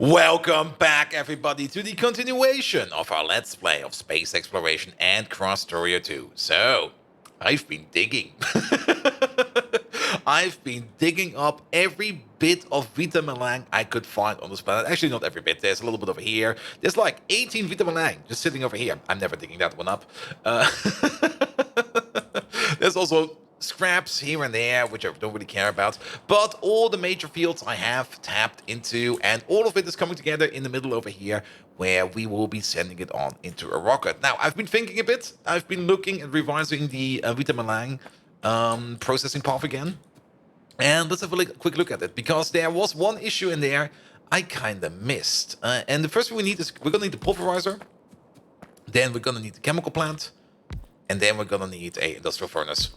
Welcome back, everybody, to the continuation of our Let's Play of space exploration and Krastorio 2. So, I've been digging. I've been digging up every bit of Vitamelang I could find on this planet. Actually, not every bit. There's a little bit over here. There's like 18 Vitamelang just sitting over here. I'm never digging that one up. There's also scraps here and there, which I don't really care about. But all the major fields I have tapped into, and all of it is coming together in the middle over here, where we will be sending it on into a rocket. Now, I've been thinking a bit. I've been looking and revising the Vitamelang processing path again. And let's have a quick look at it, because there was one issue in there I kind of missed. And the first thing we need is, we're going to need the pulverizer. Then we're going to need the chemical plant. And then we're going to need a industrial furnace.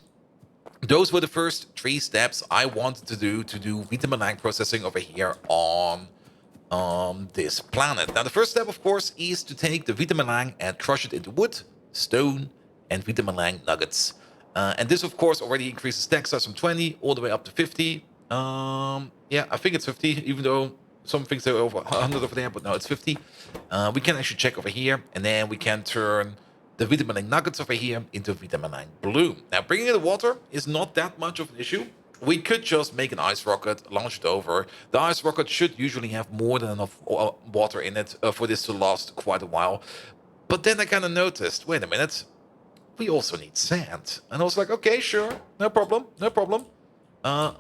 Those were the first 3 steps I wanted to do Vitamelang processing over here on this planet. Now, the first step, of course, is to take the Vitamelang and crush it into wood, stone, and Vitamelang nuggets. And this, of course, already increases stack size from 20 all the way up to 50. Yeah, I think it's 50, even though some things are over 100 over there, but no, it's 50. We can actually check over here, and then we can turn the Vitamelang nuggets over here into Vitamelang bloom. Now, bringing in the water is not that much of an issue. We could just make an ice rocket, launch it over. The ice rocket should usually have more than enough water in it for this to last quite a while. But then I kind of noticed, wait a minute, we also need sand. And I was like, okay, sure, no problem, no problem.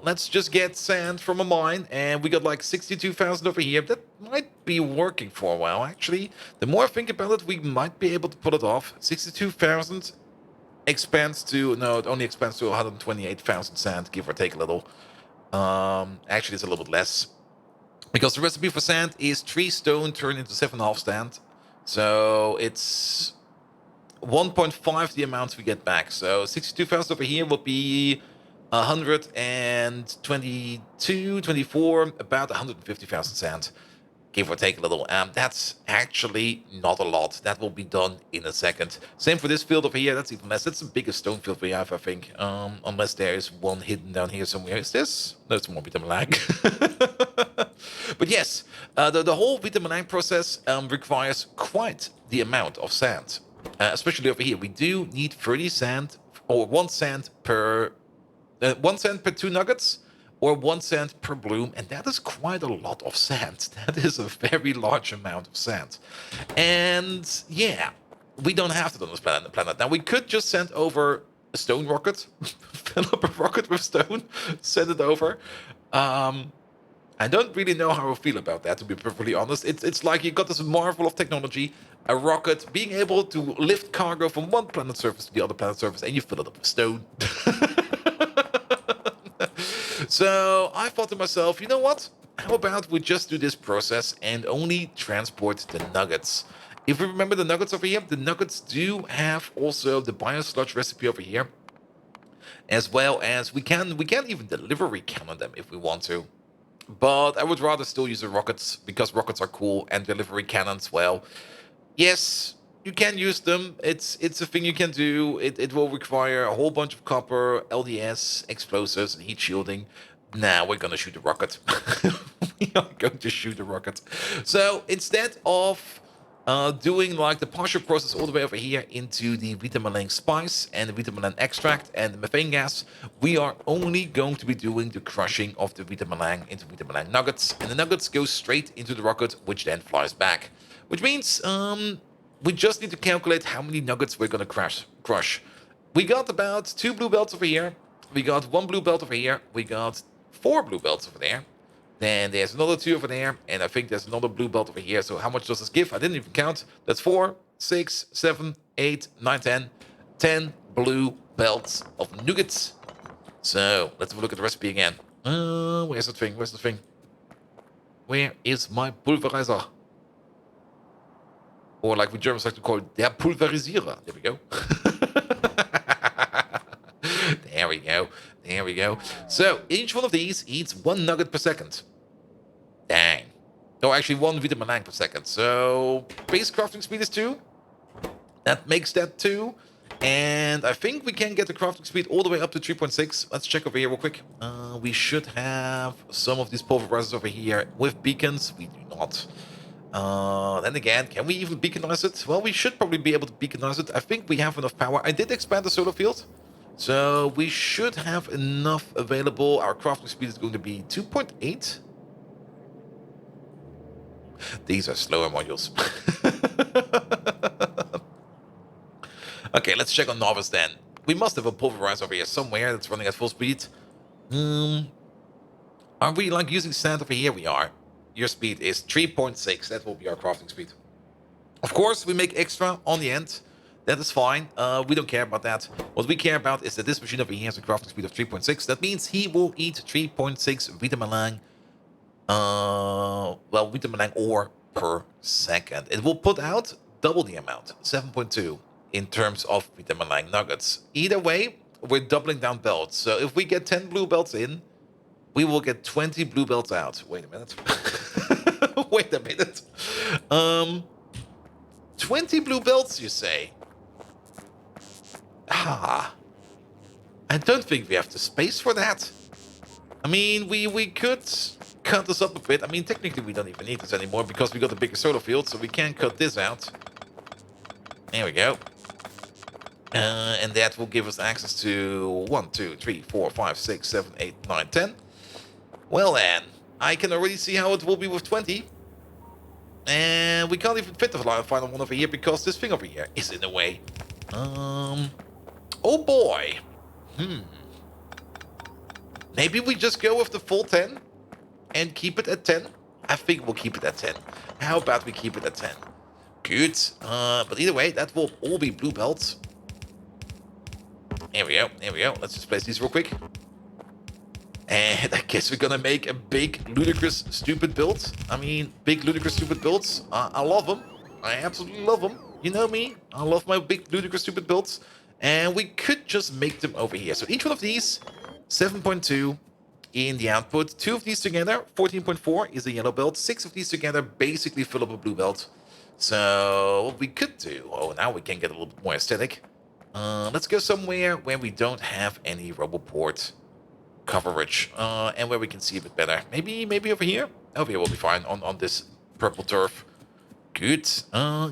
Let's just get sand from a mine, and we got like 62,000 over here. That might be working for a while, actually. The more I think about it, we might be able to pull it off. 62,000 expands to, no, it only expands to 128,000 sand, give or take a little. Actually, it's a little bit less. Because the recipe for sand is 3 stone turned into 7.5 sand. So it's 1.5 the amount we get back. So 62,000 over here would be 122, 24, about 150,000 sand, give or take a little. That's actually not a lot. That will be done in a second. Same for this field over here. That's even less. That's the biggest stone field we have, I think. Unless there is one hidden down here somewhere. Is this? No, it's more Vitamelang. But yes, the whole Vitamelang process requires quite the amount of sand. Especially over here. We do need 30 sand, or 1 sand per 1 cent per 2 nuggets, or 1 cent per bloom, and that is quite a lot of sand. That is a very large amount of sand. And yeah, we don't have to on this planet. Now, we could just send over a stone rocket, fill up a rocket with stone, send it over. I don't really know how I feel about that, to be perfectly honest. It's like you got this marvel of technology, a rocket, being able to lift cargo from one planet surface to the other planet surface, and you fill it up with stone. So I thought to myself, you know what? How about we just do this process and only transport the nuggets? If we remember the nuggets over here, the nuggets do have also the biosludge recipe over here, as well as we can even delivery cannon them if we want to. But I would rather still use the rockets, because rockets are cool, and delivery cannons, well, yes, you can use them. It's a thing you can do. It will require a whole bunch of copper, LDS, explosives, and heat shielding. Now we're gonna shoot the rocket. We are going to shoot the rocket. So instead of doing like the partial process all the way over here into the Vitamelang spice and the Vitamelang extract and the methane gas, we are only going to be doing the crushing of the Vitamelang into Vitamelang nuggets, and the nuggets go straight into the rocket, which then flies back. Which means we just need to calculate how many nuggets we're going to crush. We got about 2 blue belts over here. We got 1 blue belt over here. We got 4 blue belts over there. Then there's another 2 over there. And I think there's another blue belt over here. So how much does this give? I didn't even count. That's 4, 6, 7, 8, 9, 10. 10 blue belts of nuggets. So let's have a look at the recipe again. Where's the thing? Where's the thing? Where is my pulverizer? Or like we Germans like to call it, der Pulverisierer. There we go. There we go. There we go. So each one of these eats 1 nugget per second. Dang. No, actually 1 Vitamelang per second. So base crafting speed is 2. That makes that 2. And I think we can get the crafting speed all the way up to 3.6. Let's check over here real quick. We should have some of these pulverizers over here with beacons. We do not. Then again, can we even beaconize it? Well, we should probably be able to beaconize it. I think we have enough power. I did expand the solar field, so we should have enough available. Our crafting speed is going to be 2.8. These are slower modules. Okay, let's check on Novice then. We must have a pulverizer over here somewhere that's running at full speed. Are we like using sand over here? We are. Your speed is 3.6. That will be our crafting speed. Of course, we make extra on the end. That is fine. We don't care about that. What we care about is that this machine over here has a crafting speed of 3.6. That means he will eat 3.6 Vitamelang. Vitamelang ore per second. It will put out double the amount, 7.2, in terms of Vitamelang nuggets. Either way, we're doubling down belts. So if we get 10 blue belts in, we will get 20 blue belts out. Wait a minute. Wait a minute. 20 blue belts, you say? I don't think we have the space for that. I mean, we could cut this up a bit. I mean, technically we don't even need this anymore because we got a bigger solar field, so we can cut this out. There we go. And that will give us access to 1, 2, 3, 4, 5, 6, 7, 8, 9, 10. Well then, I can already see how it will be with 20. And we can't even fit the final one over here because this thing over here is in the way. Oh boy. Maybe we just go with the full 10 and keep it at 10. I think we'll keep it at 10. How about we keep it at 10? Good. But either way, that will all be blue belts. There we go. There we go. Let's just place these real quick. And I guess we're gonna make a big, ludicrous, stupid build. I mean, big, ludicrous, stupid builds. I love them. I absolutely love them. You know me. I love my big, ludicrous, stupid builds. And we could just make them over here. So each one of these, 7.2 in the output. 2 of these together, 14.4 is a yellow belt. 6 of these together basically fill up a blue belt. So what we could do... Oh, now we can get a little bit more aesthetic. Let's go somewhere where we don't have any Roboport coverage. And where we can see a bit better. Maybe over here? Over here will be fine on this purple turf. Good.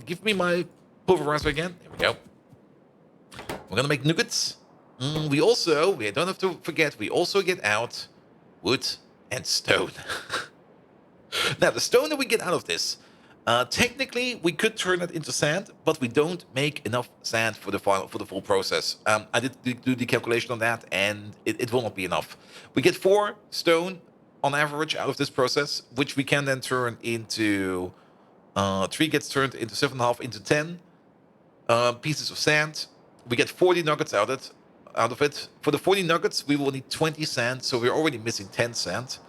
Give me my pulverizer again. There we go. We're gonna make nuggets. We don't have to forget, we also get out wood and stone. Now, the stone that we get out of this, technically we could turn it into sand, but we don't make enough sand for the full process. I did do the calculation on that, and it will not be enough. We get 4 stone on average out of this process, which we can then turn into 3 gets turned into 7.5 into 10 pieces of sand. We get 40 nuggets out of it. For the 40 nuggets, we will need 20 sand, so we're already missing 10 sand.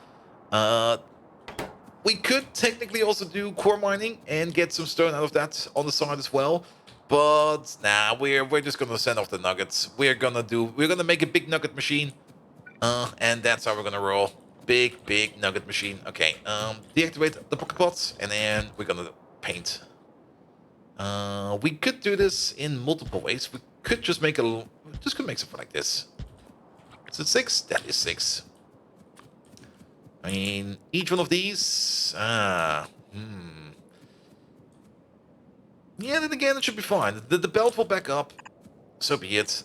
We could technically also do core mining and get some stone out of that on the side as well. But nah, we're just gonna send off the nuggets. We're gonna make a big nugget machine. And that's how we're gonna roll. Big nugget machine. Okay, deactivate the pocket pots, and then we're gonna paint. We could do this in multiple ways. We could just make something like this. Is it 6? That is 6. I mean, each one of these... Yeah, then again, it should be fine. The belt will back up. So be it.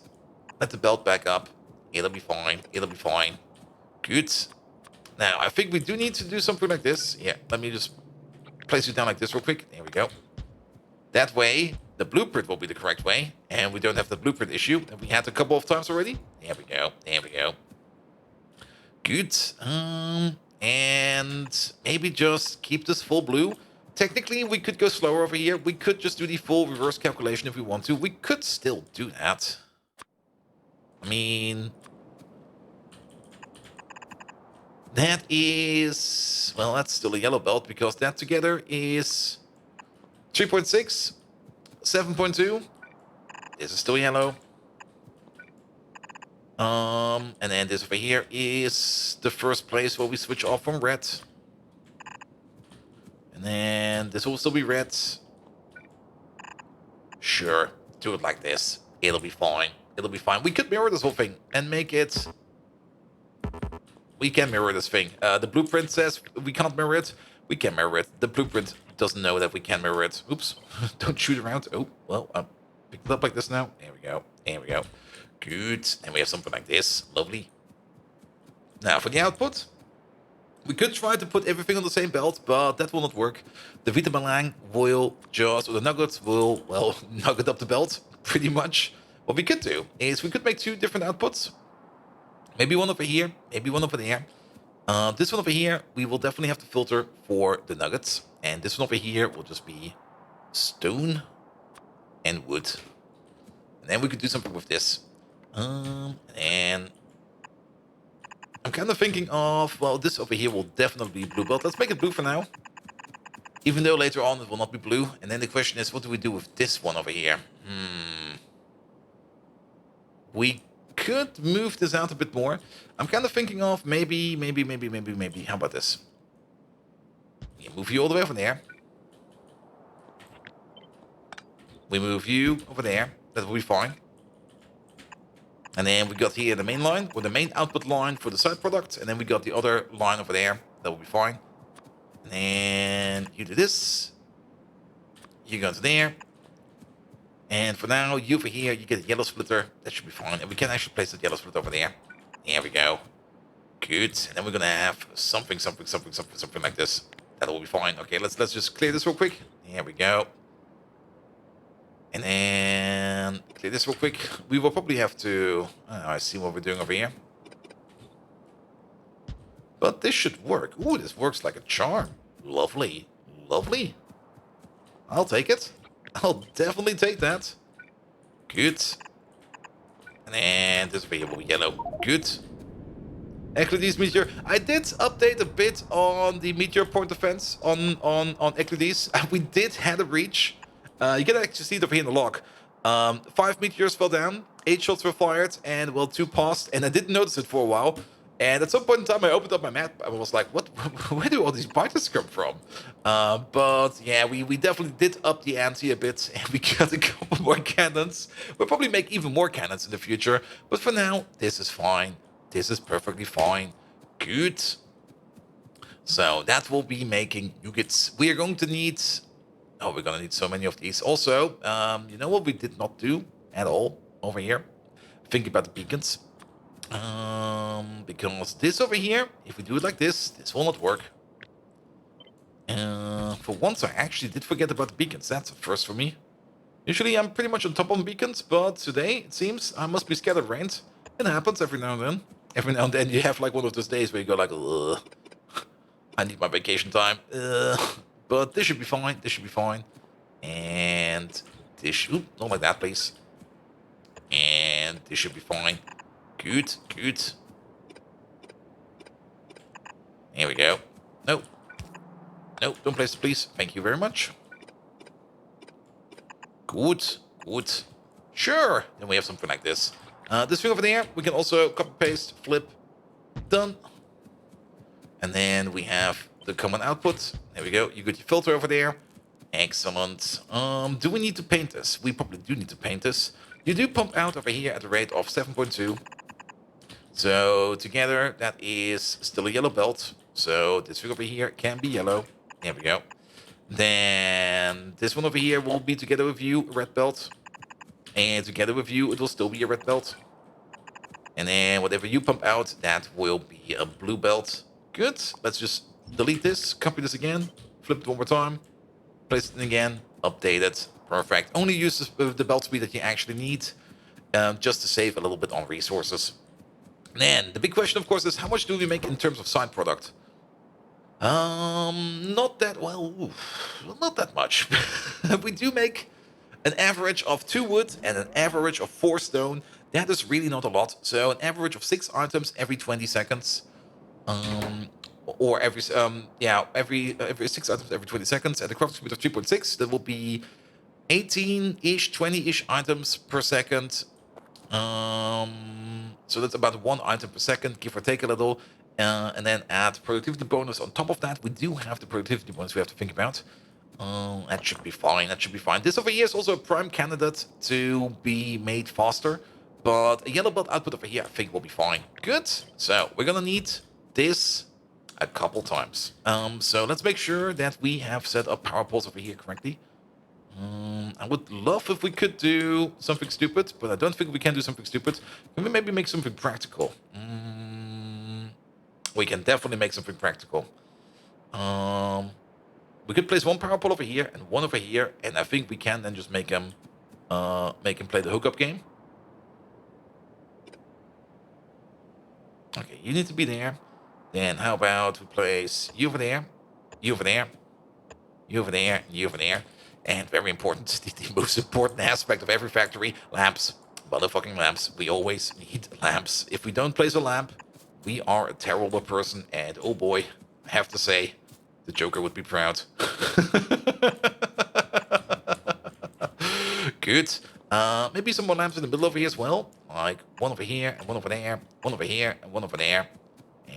Let the belt back up. It'll be fine. It'll be fine. Good. Now, I think we do need to do something like this. Yeah, let me just place it down like this real quick. There we go. That way, the blueprint will be the correct way, and we don't have the blueprint issue that we had a couple of times already. There we go. There we go. Good. And maybe just keep this full blue. Technically, we could go slower over here. We could just do the full reverse calculation if we want to. We could still do that. I mean... That is... Well, that's still a yellow belt, because that together is... 3.6, 7.2. This is still yellow. And then this over here is the first place where we switch off from red. And then this will still be red. Sure, do it like this. It'll be fine. It'll be fine. We could mirror this whole thing and make it... We can mirror this thing. The blueprint says we can't mirror it. We can mirror it. The blueprint doesn't know that we can mirror it. Oops. Don't shoot around. Oh, well, pick it up like this now. There we go. There we go. Good. And we have something like this. Lovely. Now, for the output, we could try to put everything on the same belt, but that will not work. The Vitamelang will just, or the nuggets will, well, nugget up the belt, pretty much. What we could do is we could make 2 different outputs. Maybe one over here, maybe one over there. This one over here, we will definitely have to filter for the nuggets. And this one over here will just be stone and wood. And then we could do something with this. And I'm kind of thinking of, well, this over here will definitely be blue belt. Let's make it blue for now. Even though later on it will not be blue. And then the question is, what do we do with this one over here? We could move this out a bit more. I'm kind of thinking of maybe. How about this? We move you all the way over there. We move you over there. That will be fine. And then we got here the main line, or the main output line for the side product. And then we got the other line over there. That will be fine. And then you do this. You go to there. And for now, you over here, you get a yellow splitter. That should be fine. And we can actually place the yellow splitter over there. There we go. Good. And then we're going to have something like this. That will be fine. Okay, let's just clear this real quick. There we go. And then clear this real quick. We will probably have to... I see what we're doing over here. But this should work. Ooh, this works like a charm. Lovely. Lovely. I'll take it. I'll definitely take that. Good. And then this over here will be yellow. Good. Eclipse Meteor. I did update a bit on the Meteor point defense on Eclipse. We did have a reach. You can actually see it over here in the log. 5 meteors fell down, 8 shots were fired, and well, 2 passed. And I didn't notice it for a while. And at some point in time, I opened up my map. I was like, "What? Where do all these biters come from?" But yeah, we definitely did up the ante a bit, and we got a couple more cannons. We'll probably make even more cannons in the future. But for now, this is fine. This is perfectly fine. Good. So that will be making nuggets. We are going to need... Oh, we're going to need so many of these. Also, you know what we did not do at all over here? Think about the beacons. Because this over here, if we do it like this will not work. For once, I actually did forget about the beacons. That's a first for me. Usually, I'm pretty much on top of beacons, but today, it seems, I must be scatterbrained. It happens every now and then. Every now and then, you have like one of those days where you go like, ugh, I need my vacation time. But this should be fine. This should be fine. And this should... not like that, please. And this should be fine. Good, good. Here we go. No. No, don't place it, please. Thank you very much. Good, good. Sure. Then we have something like this. This thing over there, we can also copy, paste, flip. Done. And then we have the common output. There we go. You got your filter over there. Excellent. Do we need to paint this? We probably do need to paint this. You do pump out over here at a rate of 7.2. So together, that is still a yellow belt. So this thing over here can be yellow. There we go. Then this one over here will be together with you, a red belt. And together with you, it will still be a red belt. And then whatever you pump out, that will be a blue belt. Good. Let's just delete this, copy this again, flip it one more time, place it in again, update it. Perfect. Only use the belt speed that you actually need, just to save a little bit on resources. And then the big question, of course, is how much do we make in terms of side product? Not that well. Not that much. We do make an average of 2 wood and an average of 4 stone. That is really not a lot. So an average of 6 items every 20 seconds. Or every 6 items every 20 seconds at a crafting speed of 3.6. That will be 18-ish, 20-ish items per second. So that's about 1 item per second, give or take a little. And then add productivity bonus on top of that. We do have the productivity bonus we have to think about. That should be fine. That should be fine. This over here is also a prime candidate to be made faster. But a yellow belt output over here, I think will be fine. Good. So we're gonna need this a couple times. So let's make sure that we have set up power poles over here correctly. I would love if we could do something stupid, but I don't think we can do something stupid. Can we maybe make something practical? We can definitely make something practical. We could place one power pole over here and one over here, and I think we can then just make him play the hookup game. Okay, you need to be there. Then how about we place you over there, you over there, you over there, you over there. And very important, the most important aspect of every factory, lamps. Motherfucking lamps. We always need lamps. If we don't place a lamp, we are a terrible person. And oh boy, I have to say, the Joker would be proud. Good. Maybe some more lamps in the middle over here as well. Like one over here, and one over there, one over here, and one over there.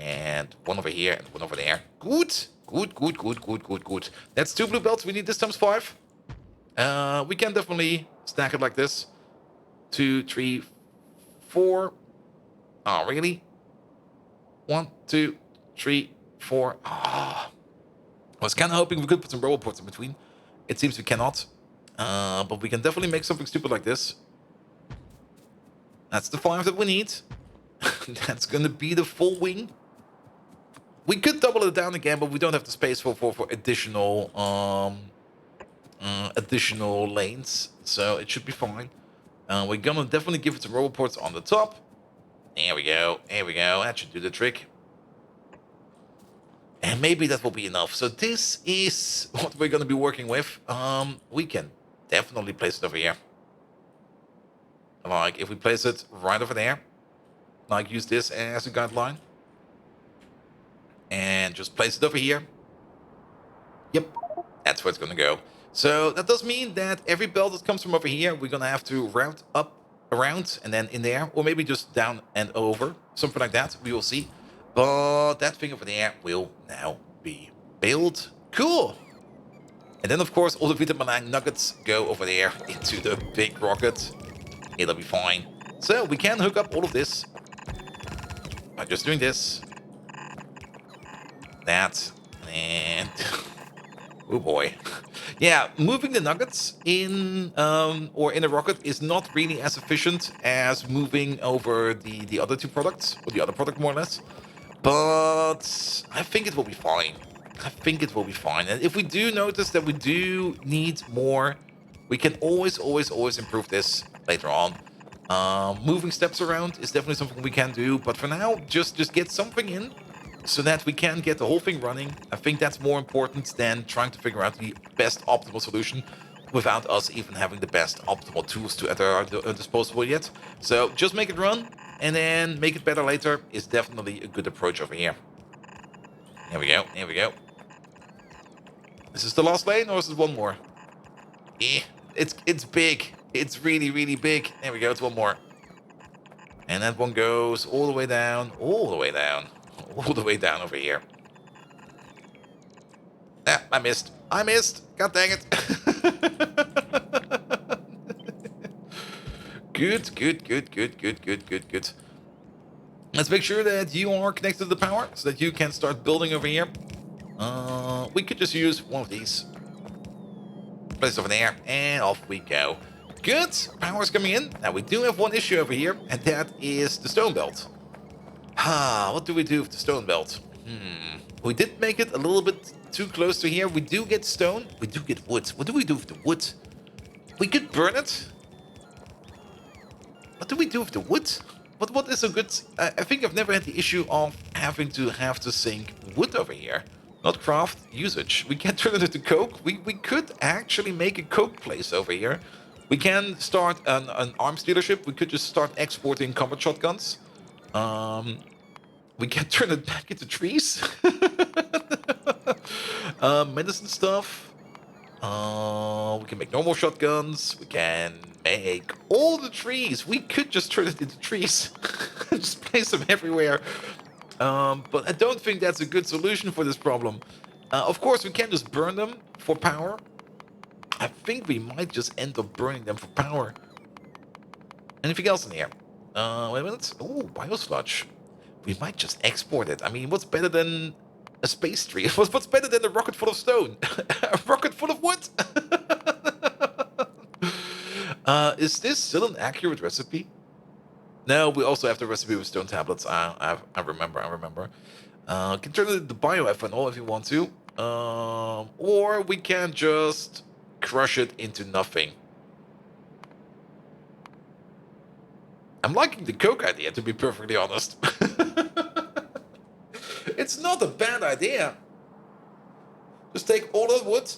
And one over here, and one over there. Good. Good, good, good, good, good, good. That's 2 blue belts. We need this times 5. We can definitely stack it like this. 2, 3, 4. Oh, really? 1, 2, 3, 4. Ah. I was kind of hoping we could put some robot ports in between. It seems we cannot. But we can definitely make something stupid like this. That's the 5 that we need. That's going to be the full wing. We could double it down again, but we don't have the space for additional additional lanes, so it should be fine. We're gonna definitely give it some robot ports on the top. There we go. There we go. That should do the trick. And maybe that will be enough. So this is what we're gonna be working with. We can definitely place it over here. Like if we place it right over there, like use this as a guideline. And just place it over here. Yep, that's where it's gonna go. So that does mean that every belt that comes from over here, we're gonna have to route up, around, and then in there, or maybe just down and over, something like that. We will see. But that thing over there will now be built. Cool. And then, of course, all the Vitamelang nuggets go over there into the big rocket. It'll be fine. So we can hook up all of this by just doing this. That. And... oh boy. Yeah, moving the nuggets in or in a rocket is not really as efficient as moving over the other 2 products, or the other product more or less. But I think it will be fine. I think it will be fine. And if we do notice that we do need more, we can always improve this later on. Moving steps around is definitely something we can do. But for now, just get something in so that we can get the whole thing running. I think that's more important than trying to figure out the best optimal solution without us even having the best optimal tools at our disposal yet. So just make it run, and then make it better later is definitely a good approach over here. There we go, there we go. Is this the last lane, or is it one more? Eh, it's big. It's really big. There we go, it's one more. And that one goes all the way down, all the way down. All the way down over here. Ah, I missed. I missed. God dang it. Good, good, good, good, good, good, good, good. Let's make sure that you are connected to the power so that you can start building over here. We could just use one of these. Place over there, and off we go. Good. Power's coming in. Now we do have one issue over here, and that is the stone belt. What do we do with the stone belt? We did make it a little bit too close to here. We do get stone. We do get wood. What do we do with the wood? We could burn it. What do we do with the wood? What is a good... I think I've never had the issue of having to sink wood over here. Not craft, usage. We can turn it into coke. We could actually make a coke place over here. We can start an arms dealership. We could just start exporting combat shotguns. We can turn it back into trees. Medicine stuff. We can make normal shotguns. We can make all the trees. We could just turn it into trees. Just place them everywhere. But I don't think that's a good solution for this problem. Of course, we can just burn them for power. I think we might just end up burning them for power. Anything else in here? Wait a minute. Oh, biosludge. We might just export it. I mean, what's better than a space tree? What's better than a rocket full of stone? A rocket full of wood? Is this still an accurate recipe? No, we also have the recipe with stone tablets. I remember. Can turn it into bioethanol if you want to. Or we can just crush it into nothing. I'm liking the coke idea, to be perfectly honest. It's not a bad idea. Just take all that wood,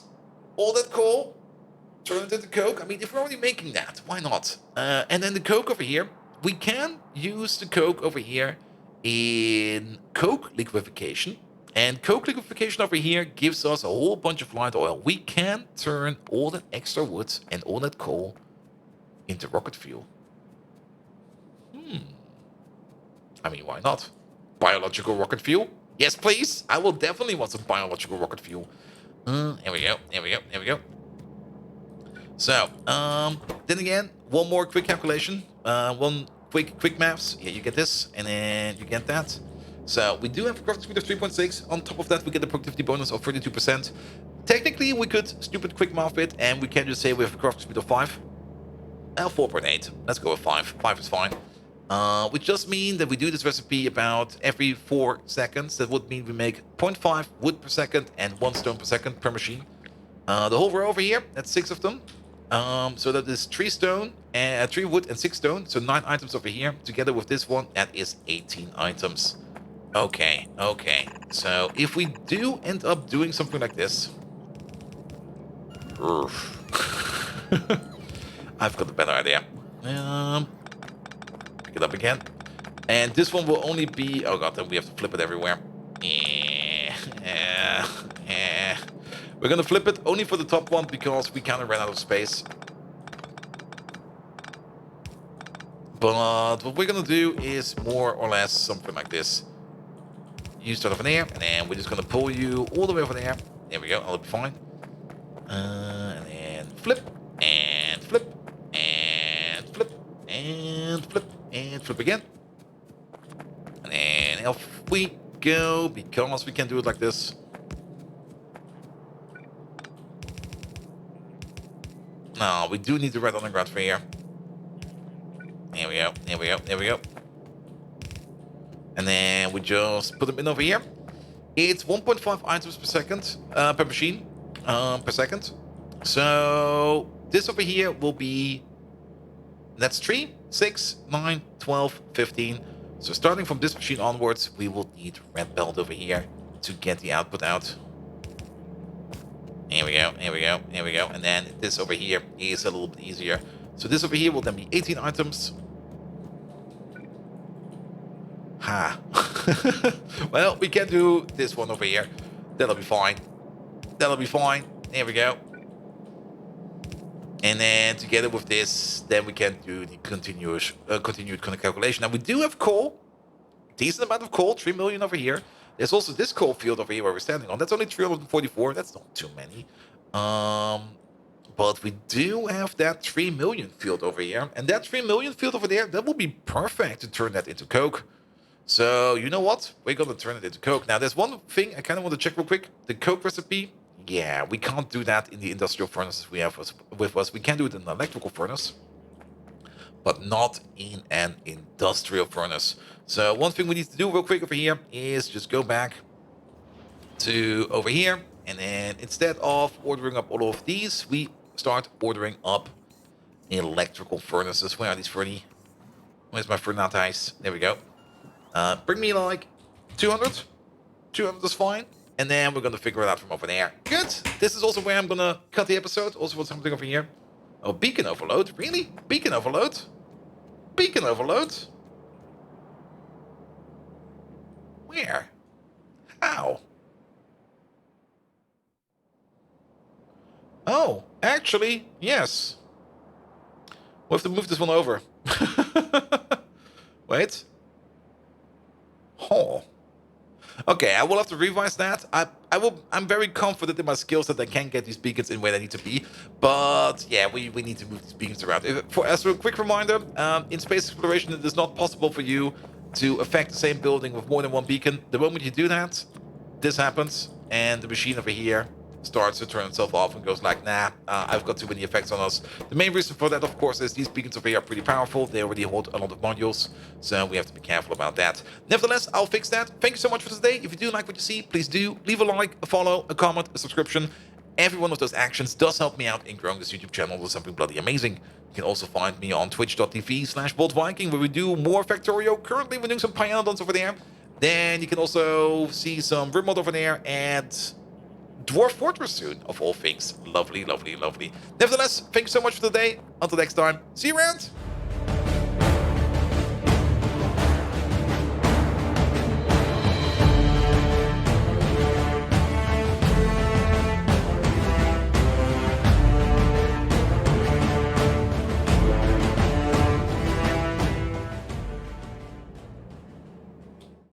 all that coal, turn it into coke. I mean, if we're already making that, why not? And then the coke over here, we can use the coke over here in coke liquefaction. And coke liquefaction over here gives us a whole bunch of light oil. We can turn all that extra wood and all that coal into rocket fuel. I mean, why not? Biological rocket fuel? Yes, please. I will definitely want some biological rocket fuel. Here we go. So, then again, one more quick calculation. One quick maths. Yeah, you get this, and then you get that. So, we do have a crafting speed of 3.6. On top of that, we get a productivity bonus of 32%. Technically, we could stupid quick math it, and we can just say we have a crafting speed of 5. 4.8. Let's go with 5. 5 is fine. Which just means that we do this recipe about every 4 seconds. That would mean we make 0.5 wood per second and 1 stone per second per machine. The whole row over here, that's 6 of them. So that is 3 stone, 3 wood and 6 stone. So 9 items over here. Together with this one, that is 18 items. Okay. So if we do end up doing something like this... I've got a better idea. Pick it up again. And this one will only be... Oh god, then we have to flip it everywhere. We're gonna flip it only for the top one because we kind of ran out of space. But what we're gonna do is more or less something like this. You start over there, and then we're just gonna pull you all the way over there. There we go, that'll be fine. And then flip, and flip, and flip, and flip, and flip again. And then off we go, because we can do it like this. No, we do need the red underground for here. There we go. And then we just put them in over here. It's 1.5 items per second, per machine, per second. So this over here will be, that's 3, 6, 9, 12, 15. So starting from this machine onwards, we will need red belt over here to get the output out. Here we go. And then this over here is a little bit easier. So this over here will then be 18 items. Ha. Well, we can do this one over here. That'll be fine. There we go. And then together with this, then we can do the continued calculation. Now we do have coal. Decent amount of coal, 3 million over here. There's also this coal field over here where we're standing on. That's only 344. That's not too many. But we do have that 3 million field over here. And that 3 million field over there, that will be perfect to turn that into coke. So, you know what? We're going to turn it into coke. Now, there's one thing I kind of want to check real quick. The coke recipe, yeah, we can't do that in the industrial furnaces we have with us. We can do it in an electrical furnace, but not in an industrial furnace. So one thing we need to do real quick over here is just go back to over here. And then instead of ordering up all of these, we start ordering up electrical furnaces. Where are these, Fernie? Where's my furnace? There we go. Bring me like 200. 200 is fine. And then we're going to figure it out from over there. Good. This is also where I'm going to cut the episode. Also for something over here. Oh, beacon overload. Really? Beacon overload? Beacon overload? Where? How? Oh, actually, yes. We'll have to move this one over. Wait. Oh. Okay, I will have to revise that. I'm very confident in my skills that I can get these beacons in where they need to be. But yeah, we need to move these beacons around. As a quick reminder, in space exploration, it is not possible for you to affect the same building with more than one beacon. The moment you do that, this happens, and the machine over here starts to turn itself off and goes like, nah, I've got too many effects on us. The main reason for that, of course, is these beacons over here are pretty powerful. They already hold a lot of modules, so we have to be careful about that. Nevertheless, I'll fix that. Thank you so much for today. If you do like what you see, please do leave a like, a follow, a comment, a subscription. Every one of those actions does help me out in growing this YouTube channel to something bloody amazing. You can also find me on twitch.tv/BoldViking, where we do more Factorio. Currently, we're doing some Pyanodons over there. Then you can also see some Rimod over there and Dwarf Fortress soon, of all things. Lovely, lovely, lovely. Nevertheless, thanks so much for today. Until next time, see you around.